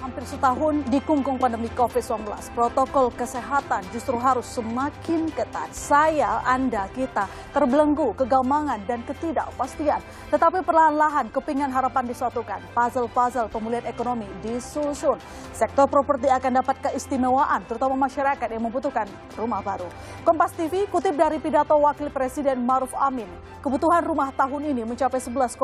hampir setahun dikungkung pandemi COVID-19, protokol kesehatan justru harus semakin ketat. Saya, Anda, kita terbelenggu, kegamangan dan ketidakpastian. Tetapi perlahan-lahan kepingan harapan disatukan. Puzzle-puzzle pemulihan ekonomi disusun. Sektor properti akan dapat keistimewaan, terutama masyarakat yang membutuhkan rumah baru. Kompas TV kutip dari pidato Wakil Presiden Maruf Amin. Kebutuhan rumah tahun ini mencapai 11,4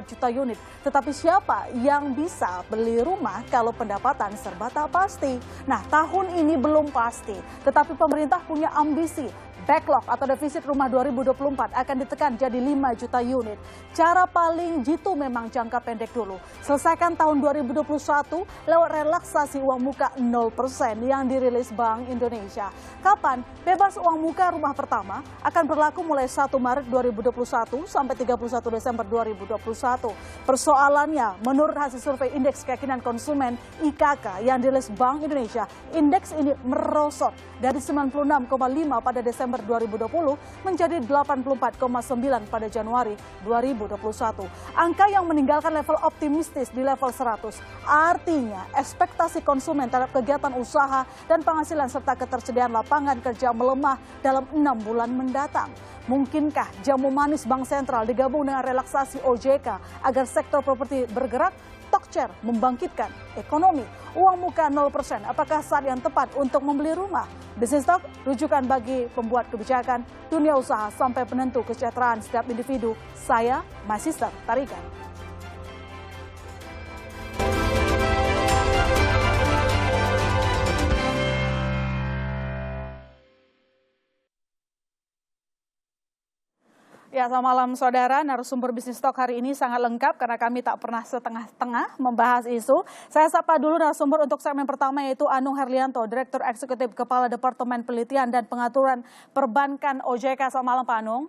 juta unit. Tetapi siapa yang bisa beli rumah kalau pendapatan serba tak pasti? Nah, tahun ini belum pasti. Tetapi pemerintah punya ambisi. Backlog atau defisit rumah 2024 akan ditekan jadi 5 juta unit. Cara paling jitu memang jangka pendek dulu. Selesaikan tahun 2021 lewat relaksasi uang muka 0% yang dirilis Bank Indonesia. Kapan? Bebas uang muka rumah pertama akan berlaku mulai 1 Maret 2021 sampai 31 Desember 2021. Persoalannya, menurut hasil survei Indeks Keyakinan Konsumen IKK yang dirilis Bank Indonesia, indeks ini merosot dari 96,5 pada Desember 2020 menjadi 84,9 pada Januari 2021. Angka yang meninggalkan level optimistis di level 100. Artinya, ekspektasi konsumen terhadap kegiatan usaha dan penghasilan serta ketersediaan lapangan kerja melemah dalam 6 bulan mendatang. Mungkinkah jamu manis Bank Sentral digabung dengan relaksasi OJK agar sektor properti bergerak? Tokcer membangkitkan ekonomi. Uang muka 0%, apakah saat yang tepat untuk membeli rumah? Bisnis Talk, rujukan bagi pembuat kebijakan, dunia usaha sampai penentu kesejahteraan setiap individu. Saya, My Sister Tarigan. Ya, selamat malam saudara. Narasumber Bisnis Talk hari ini sangat lengkap karena kami tak pernah setengah-tengah membahas isu. Saya sapa dulu narasumber untuk segmen pertama yaitu Anung Herlianto, Direktur Eksekutif Kepala Departemen Penelitian dan Pengaturan Perbankan OJK. Selamat malam Pak Anung.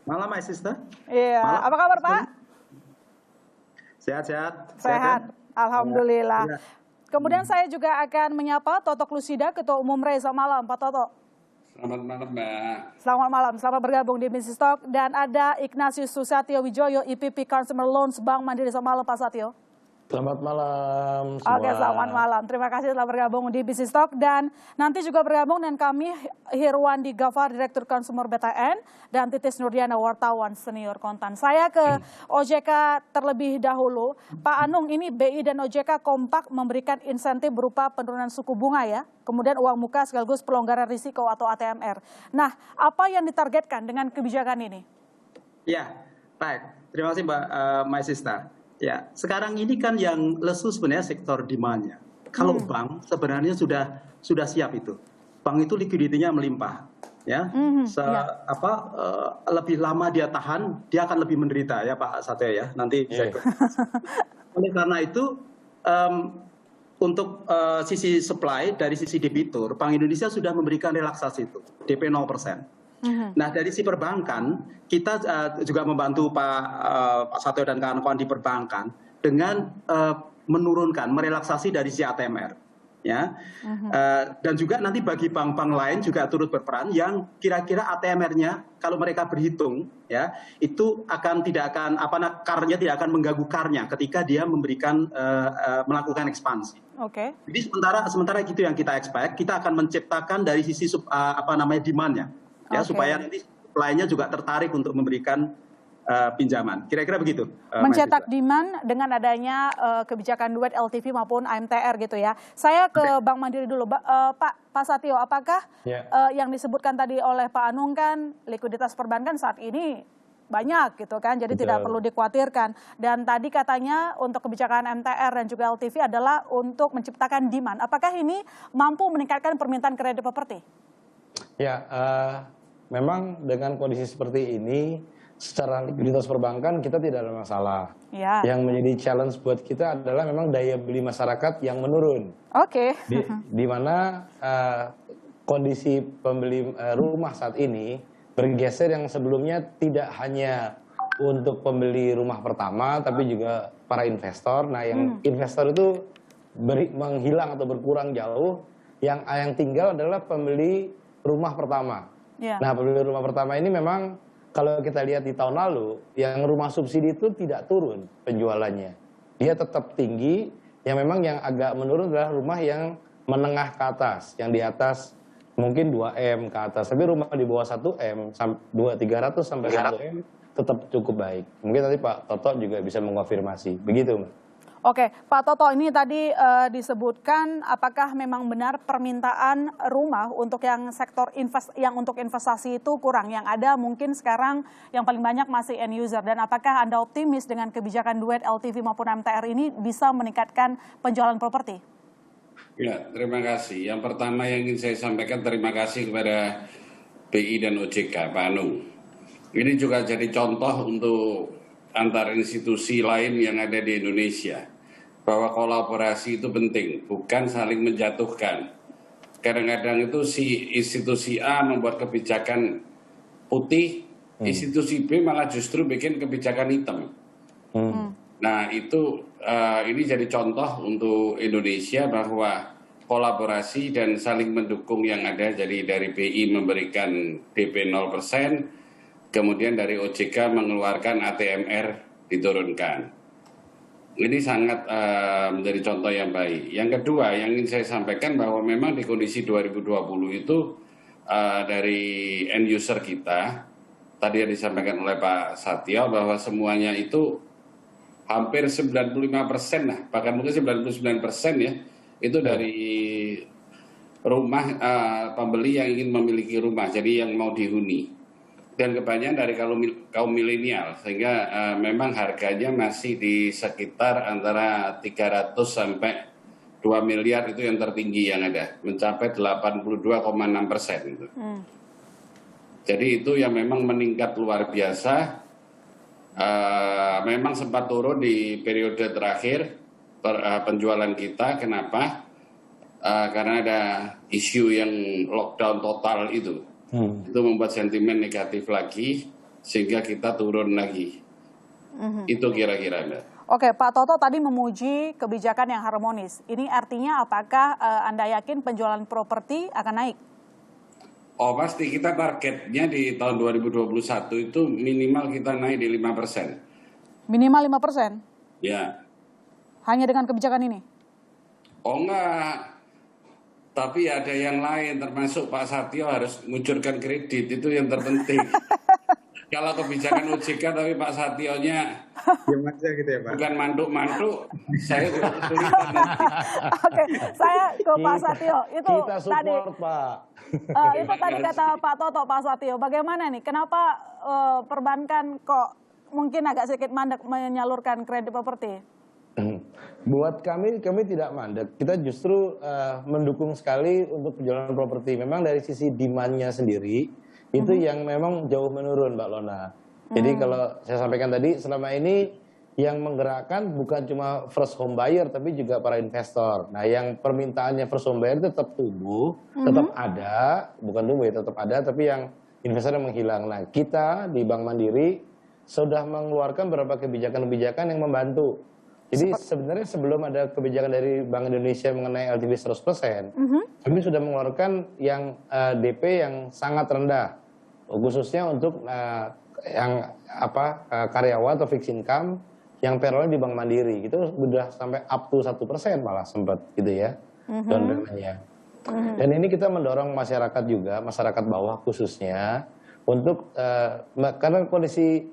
Malam, my sister. Iya, malam. Apa kabar Pak? Sehat-sehat. Sehat, alhamdulillah. Ya. Kemudian saya juga akan menyapa Toto Klusida, Ketua Umum REI. Selamat malam Pak Toto. Selamat malam, Mbak. Selamat malam, selamat bergabung di Bisnis Talk. Dan ada Ignatius Susatyo Wijoyo, IPP Consumer Loans Bank Mandiri. Selamat malam Pak Satyo. Selamat malam semua. Oke, selamat malam. Terima kasih telah bergabung di Bisnis Talk. Dan nanti juga bergabung dengan kami Hirwandi Gafar, Direktur Konsumer BTN, dan Titis Nurdiana, Wartawan Senior Kontan. Saya ke OJK terlebih dahulu. Pak Anung, ini BI dan OJK kompak memberikan insentif berupa penurunan suku bunga ya, kemudian uang muka sekaligus pelonggaran risiko atau ATMR. Nah, apa yang ditargetkan dengan kebijakan ini? Ya, baik. Terima kasih Mbak My Sister. Ya, sekarang ini kan yang lesu sebenarnya sektor demand-nya. Kalau bank sebenarnya sudah siap itu. Bank itu likuiditinya melimpah, ya. Lebih lama dia tahan, dia akan lebih menderita ya Pak Satyo ya. Nanti bisa ikut. Oleh karena itu untuk sisi supply dari sisi debitur, Bank Indonesia sudah memberikan relaksasi itu, DP 0%. Nah, dari si perbankan, kita juga membantu Pak Satyo dan kawan-kawan di perbankan dengan menurunkan, merelaksasi dari si ATMR. Ya. Dan juga nanti bagi bank-bank lain juga turut berperan yang kira-kira ATMR-nya kalau mereka berhitung ya itu karnya tidak akan mengganggu karnya ketika dia memberikan melakukan ekspansi. Oke. Jadi sementara gitu yang kita expect, kita akan menciptakan dari sisi demand-nya. Ya, supaya nanti lainnya juga tertarik untuk memberikan pinjaman. Kira-kira begitu. Mencetak demand dengan adanya kebijakan duet LTV maupun AMTR gitu ya. Saya ke Bank Mandiri dulu. Pak Satyo, apakah yang disebutkan tadi oleh Pak Anung kan likuiditas perbankan saat ini banyak gitu kan, jadi tidak perlu dikhawatirkan. Dan tadi katanya untuk kebijakan MTR dan juga LTV adalah untuk menciptakan demand. Apakah ini mampu meningkatkan permintaan kredit properti? Ya, memang dengan kondisi seperti ini, secara likuiditas perbankan kita tidak ada masalah. Ya. Yang menjadi challenge buat kita adalah memang daya beli masyarakat yang menurun. Oke. Di mana kondisi pembeli rumah saat ini bergeser yang sebelumnya tidak hanya untuk pembeli rumah pertama, tapi juga para investor. Nah, yang investor itu menghilang atau berkurang jauh. Yang tinggal adalah pembeli rumah pertama. Nah, pembeli rumah pertama ini memang kalau kita lihat di tahun lalu, yang rumah subsidi itu tidak turun penjualannya. Dia tetap tinggi yang memang yang agak menurun adalah rumah yang menengah ke atas, yang di atas mungkin 2M ke atas, tapi rumah di bawah 1M, 300 sampai 1M tetap cukup baik. Mungkin nanti Pak Toto juga bisa mengonfirmasi, begitu Mbak. Oke, Pak Toto, ini tadi disebutkan apakah memang benar permintaan rumah untuk yang sektor untuk investasi itu kurang, yang ada mungkin sekarang yang paling banyak masih end user, dan apakah Anda optimis dengan kebijakan duet LTV maupun MTR ini bisa meningkatkan penjualan properti? Ya, terima kasih. Yang pertama yang ingin saya sampaikan terima kasih kepada BI dan OJK, Pak Anung. Ini juga jadi contoh untuk antar institusi lain yang ada di Indonesia, bahwa kolaborasi itu penting, bukan saling menjatuhkan. Kadang-kadang itu si institusi A membuat kebijakan putih, institusi B malah justru bikin kebijakan hitam. Nah itu ini jadi contoh untuk Indonesia bahwa kolaborasi dan saling mendukung yang ada. Jadi dari BI memberikan DP 0%, kemudian dari OJK mengeluarkan ATMR diturunkan. Ini sangat menjadi contoh yang baik. Yang kedua yang ingin saya sampaikan bahwa memang di kondisi 2020 itu dari end user kita, tadi yang disampaikan oleh Pak Satyo bahwa semuanya itu hampir 95% lah, bahkan mungkin 99% ya, itu dari rumah pembeli yang ingin memiliki rumah, jadi yang mau dihuni. Dan kebanyakan dari kaum milenial, sehingga memang harganya masih di sekitar antara 300 sampai 2 miliar itu yang tertinggi yang ada, mencapai 82,6%. Gitu. Jadi itu yang memang meningkat luar biasa. Memang sempat turun di periode terakhir penjualan kita. Kenapa? Karena ada isu yang lockdown total itu. Itu membuat sentimen negatif lagi, sehingga kita turun lagi. Itu kira-kira. Oke, Pak Toto tadi memuji kebijakan yang harmonis. Ini artinya apakah Anda yakin penjualan properti akan naik? Oh pasti, kita targetnya di tahun 2021 itu minimal kita naik di 5%. Minimal 5%? Ya. Hanya dengan kebijakan ini? Oh enggak. Tapi ada yang lain, termasuk Pak Satyo harus mengucurkan kredit, itu yang terpenting. Kalau kebijakan OJK tapi Pak Satyonya gitu ya, Pak. bukan mantuk-mantuk, saya juga kesulitan. Oke, saya ke Pak Satyo. Itu kita support, tadi, Pak. Itu tadi kata Pak Toto, Pak Satyo. Bagaimana nih? Kenapa perbankan kok mungkin agak sedikit mandek menyalurkan kredit properti? Buat kami tidak mandek. Kita justru mendukung sekali untuk penjualan properti. Memang dari sisi demand-nya sendiri itu yang memang jauh menurun, Mbak Lona. Jadi kalau saya sampaikan tadi, selama ini yang menggerakkan bukan cuma first home buyer, tapi juga para investor. Nah, yang permintaannya first home buyer tetap tumbuh, tetap ada, bukan tumbuh ya, tetap ada, tapi yang investor yang menghilang. Nah, kita di Bank Mandiri sudah mengeluarkan beberapa kebijakan-kebijakan yang membantu. Jadi sebenarnya sebelum ada kebijakan dari Bank Indonesia mengenai LTV 100%, kami sudah mengeluarkan yang DP yang sangat rendah, khususnya untuk yang karyawan atau fixed income yang payroll-nya di Bank Mandiri, itu sudah sampai up to 1% malah sempat gitu ya, down payment-nya. Dan ini kita mendorong masyarakat juga, masyarakat bawah khususnya, untuk karena kondisi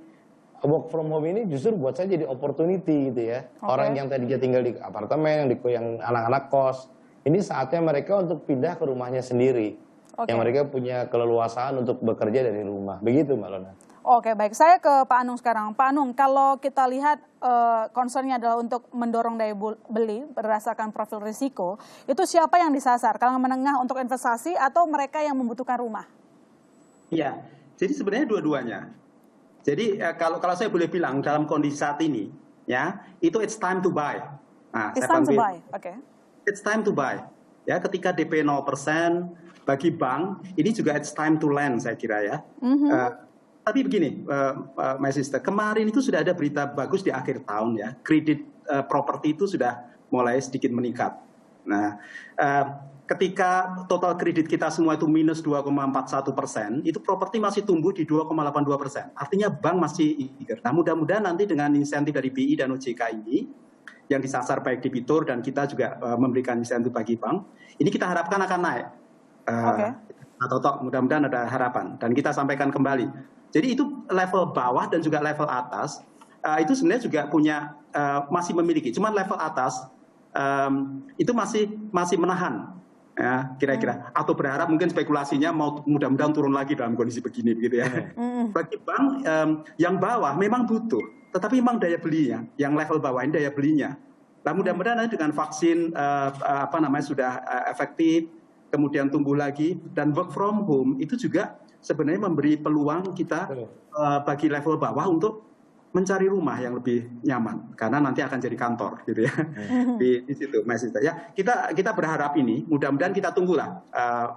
work from home ini justru buat saya jadi opportunity gitu ya. Orang yang tadinya tinggal di apartemen, yang anak-anak kos, ini saatnya mereka untuk pindah ke rumahnya sendiri. Yang mereka punya keleluasaan untuk bekerja dari rumah. Begitu Mbak Lona. Oke, baik. Saya ke Pak Anung sekarang. Pak Anung, kalau kita lihat concernnya adalah untuk mendorong daya beli berdasarkan profil risiko, itu siapa yang disasar? Kalangan menengah untuk investasi atau mereka yang membutuhkan rumah? Iya, jadi sebenarnya dua-duanya. Jadi kalau saya boleh bilang dalam kondisi saat ini, ya itu it's time to buy. Nah, it's time to buy, oke. It's time to buy. Ya, ketika DP 0% bagi bank, ini juga it's time to lend saya kira ya. Tapi begini, my sister, kemarin itu sudah ada berita bagus di akhir tahun ya, kredit properti itu sudah mulai sedikit meningkat. Nah, ketika total kredit kita semua itu minus 2,41%, itu properti masih tumbuh di 2,82%. Artinya bank masih eager. Nah, mudah-mudahan nanti dengan insentif dari BI dan OJK ini, yang disasar baik debitur dan kita juga memberikan insentif bagi bank. Ini kita harapkan akan naik. Atau mudah-mudahan ada harapan dan kita sampaikan kembali. Jadi itu level bawah dan juga level atas itu sebenarnya juga punya masih memiliki. Cuman level atas itu masih menahan. Ya, kira-kira atau berharap mungkin spekulasinya mau mudah-mudahan turun lagi dalam kondisi begini gitu ya. Bagi bank yang bawah memang butuh, tetapi memang daya belinya, yang level bawah ini daya belinya. Nah mudah-mudahan dengan vaksin sudah efektif, kemudian tumbuh lagi dan work from home itu juga sebenarnya memberi peluang kita bagi level bawah untuk mencari rumah yang lebih nyaman karena nanti akan jadi kantor gitu ya di situ Mas Ita. Ya kita berharap ini mudah-mudahan kita tunggulah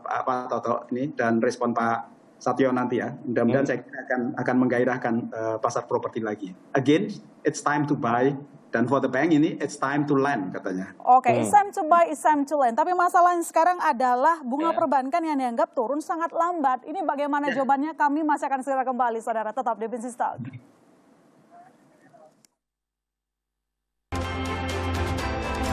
Pak Toto ini dan respon Pak Satyo nanti ya mudah-mudahan saya kira akan menggairahkan pasar properti lagi. Again it's time to buy dan for the bank ini it's time to lend katanya. It's time to buy, it's time to lend. Tapi masalahnya sekarang adalah bunga perbankan yang dianggap turun sangat lambat. Ini bagaimana jawabannya? Kami masih akan segera kembali, saudara. Tetap di Business Talk.